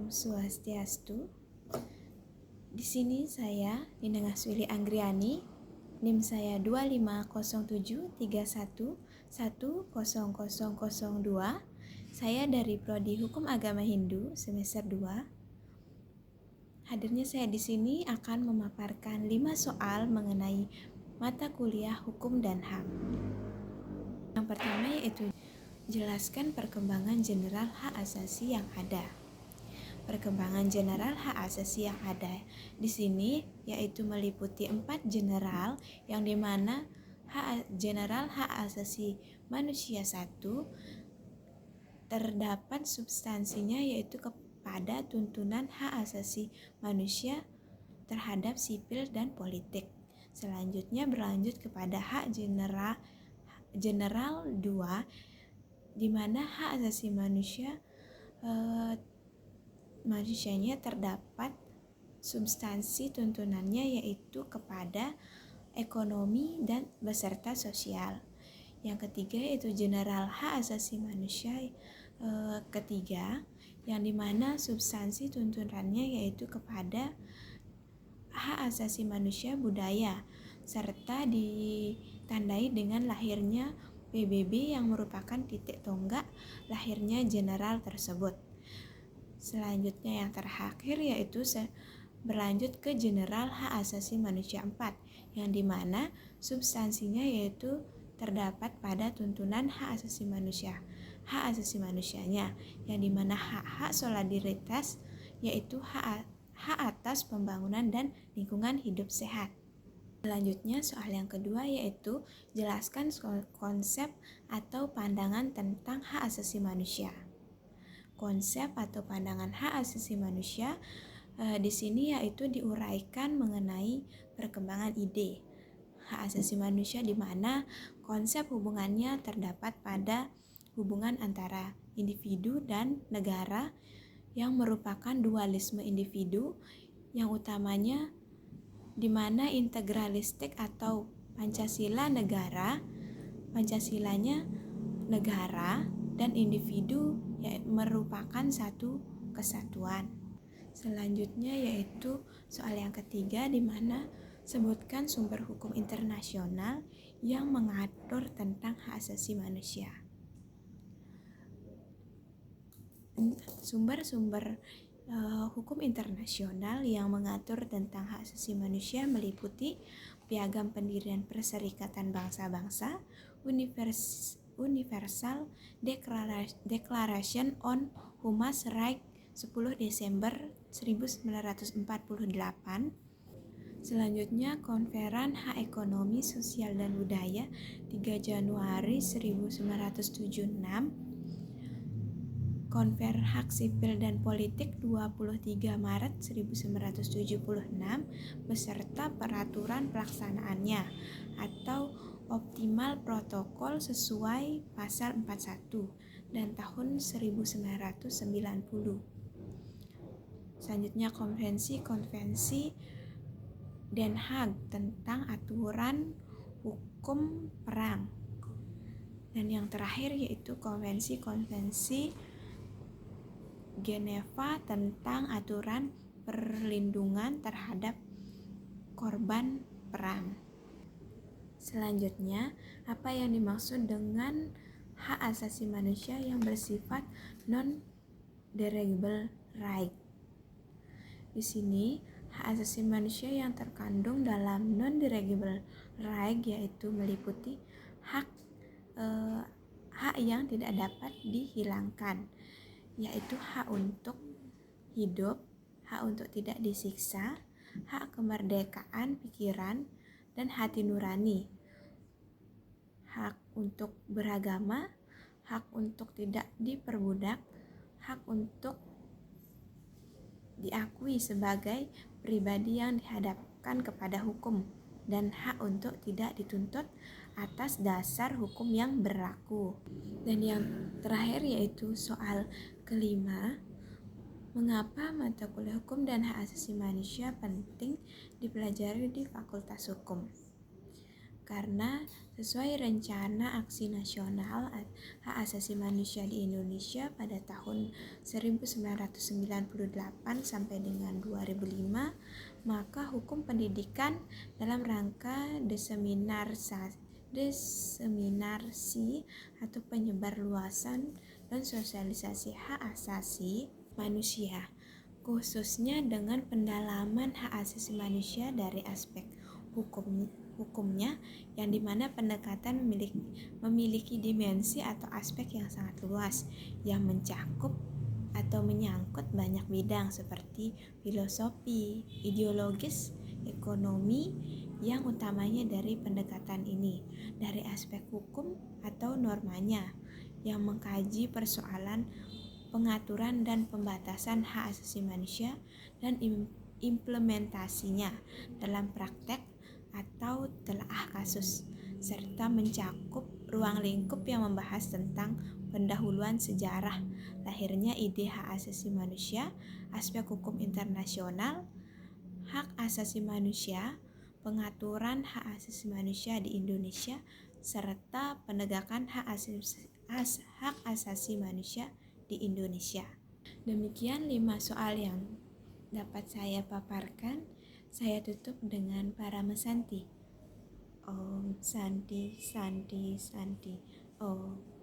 Om Swastiastu. Di sini saya Nina Ngaswili Anggriani, NIM saya 250731100002. Saya dari Prodi Hukum Agama Hindu semester 2. Hadirnya saya di sini akan memaparkan 5 soal mengenai mata kuliah Hukum dan HAM. Yang pertama yaitu jelaskan perkembangan general hak asasi yang ada. Perkembangan general hak asasi yang ada di sini yaitu meliputi 4 general, yang dimana general hak asasi manusia 1 terdapat substansinya yaitu kepada tuntunan hak asasi manusia terhadap sipil dan politik. Selanjutnya berlanjut kepada hak general 2, di mana hak asasi manusianya terdapat substansi tuntunannya yaitu kepada ekonomi dan beserta sosial. Yang ketiga yaitu general hak asasi manusia ketiga, yang dimana substansi tuntunannya yaitu kepada hak asasi manusia budaya, serta ditandai dengan lahirnya PBB yang merupakan titik tonggak lahirnya general tersebut. Selanjutnya yang terakhir yaitu berlanjut ke general hak asasi manusia 4, yang dimana substansinya yaitu terdapat pada tuntunan hak asasi manusianya, yang dimana hak solidaritas yaitu hak atas pembangunan dan lingkungan hidup sehat. Selanjutnya soal yang kedua yaitu jelaskan konsep atau pandangan tentang hak asasi manusia. Konsep atau pandangan hak asasi manusia di sini yaitu diuraikan mengenai perkembangan ide hak asasi manusia, di mana konsep hubungannya terdapat pada hubungan antara individu dan negara yang merupakan dualisme individu yang utamanya di mana integralistik atau Pancasilanya negara dan individu merupakan satu kesatuan. Selanjutnya yaitu soal yang ketiga, di mana sebutkan sumber hukum internasional yang mengatur tentang hak asasi manusia. Sumber-sumber hukum internasional yang mengatur tentang hak asasi manusia meliputi Piagam Pendirian Perserikatan Bangsa-Bangsa, Universal Declaration on Human Rights 10 Desember 1948. Selanjutnya Konferan Hak Ekonomi, Sosial dan Budaya 3 Januari 1976, Konfer Hak Sipil dan Politik 23 Maret 1976 beserta peraturan pelaksanaannya atau optimal protokol sesuai pasal 41 dan tahun 1990. Selanjutnya konvensi Den Haag tentang aturan hukum perang. Dan yang terakhir yaitu konvensi Geneva tentang aturan perlindungan terhadap korban perang. Selanjutnya, apa yang dimaksud dengan hak asasi manusia yang bersifat non-derogable right? Di sini, hak asasi manusia yang terkandung dalam non-derogable right yaitu meliputi hak yang tidak dapat dihilangkan, yaitu hak untuk hidup, hak untuk tidak disiksa, hak kemerdekaan pikiran dan hati nurani, hak untuk beragama, hak untuk tidak diperbudak, hak untuk diakui sebagai pribadi yang dihadapkan kepada hukum, dan hak untuk tidak dituntut atas dasar hukum yang berlaku. Dan yang terakhir yaitu soal kelima, mengapa mata kuliah hukum dan hak asasi manusia penting dipelajari di Fakultas Hukum? karena sesuai rencana aksi nasional hak asasi manusia di Indonesia pada tahun 1998 sampai dengan 2005, maka hukum pendidikan dalam rangka diseminasi atau penyebarluasan dan sosialisasi hak asasi manusia, khususnya dengan pendalaman hak asasi manusia dari aspek hukumnya, yang dimana pendekatan memiliki dimensi atau aspek yang sangat luas yang mencakup atau menyangkut banyak bidang seperti filosofi, ideologis, ekonomi, yang utamanya dari pendekatan ini dari aspek hukum atau normanya yang mengkaji persoalan pengaturan dan pembatasan hak asasi manusia dan implementasinya dalam praktek atau telaah kasus, serta mencakup ruang lingkup yang membahas tentang pendahuluan sejarah lahirnya ide hak asasi manusia, aspek hukum internasional, hak asasi manusia, pengaturan hak asasi manusia di Indonesia, serta penegakan hak asasi manusia di Indonesia. Demikian 5 soal yang dapat saya paparkan. Saya tutup dengan Parama Santi. Om Santi Santi Santi Om.